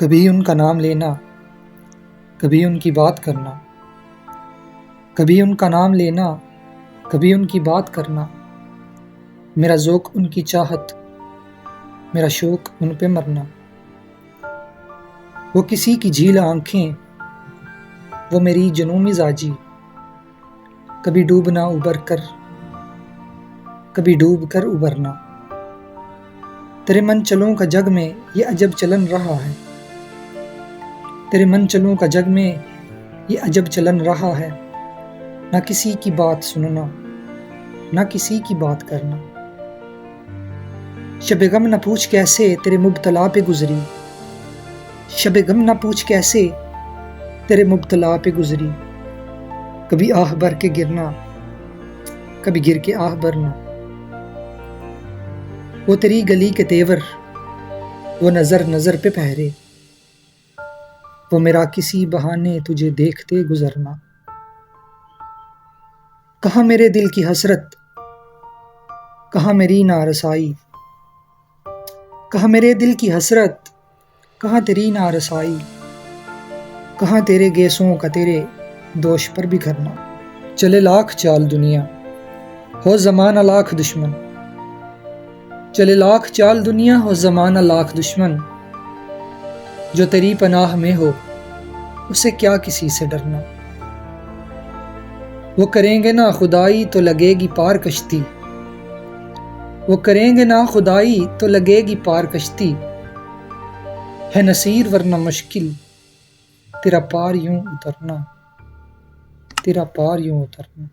کبھی ان کا نام لینا، کبھی ان کی بات کرنا، کبھی ان کا نام لینا، کبھی ان کی بات کرنا، میرا ذوق ان کی چاہت، میرا شوق ان پہ مرنا۔ وہ کسی کی جھیل آنکھیں، وہ میری جنوں مزاجی، کبھی ڈوبنا ابھر کر، کبھی ڈوب کر ابھرنا۔ تیرے من چلوں کا جگ میں یہ عجب چلن رہا ہے، تیرے من چلوں کا جگ میں یہ عجب چلن رہا ہے، نہ کسی کی بات سننا، نہ کسی کی بات کرنا۔ شب غم نہ پوچھ کیسے تیرے مبتلا پہ گزری، شب غم نہ پوچھ کیسے تیرے مبتلا پہ گزری، کبھی آہ بھر کے گرنا، کبھی گر کے آہ بھرنا۔ وہ تیری گلی کے تیور، وہ نظر نظر پہ پہرے، وہ میرا کسی بہانے تجھے دیکھتے گزرنا۔ کہاں میرے دل کی حسرت، کہاں میری نارسائی، کہاں میرے دل کی حسرت، کہاں تیری نارسائی، کہاں تیرے گیسوں کا تیرے دوش پر بکھرنا۔ چلے لاکھ چال دنیا، ہو زمانہ لاکھ دشمن، چلے لاکھ چال دنیا، ہو زمانہ لاکھ دشمن، جو تیری پناہ میں ہو اسے کیا کسی سے ڈرنا۔ وہ کریں گے نا خدائی تو لگے گی پار کشتی، وہ کریں گے نا خدائی تو لگے گی پار کشتی، ہے نصیر ورنہ مشکل تیرا پار یوں اترنا، تیرا پار یوں اترنا۔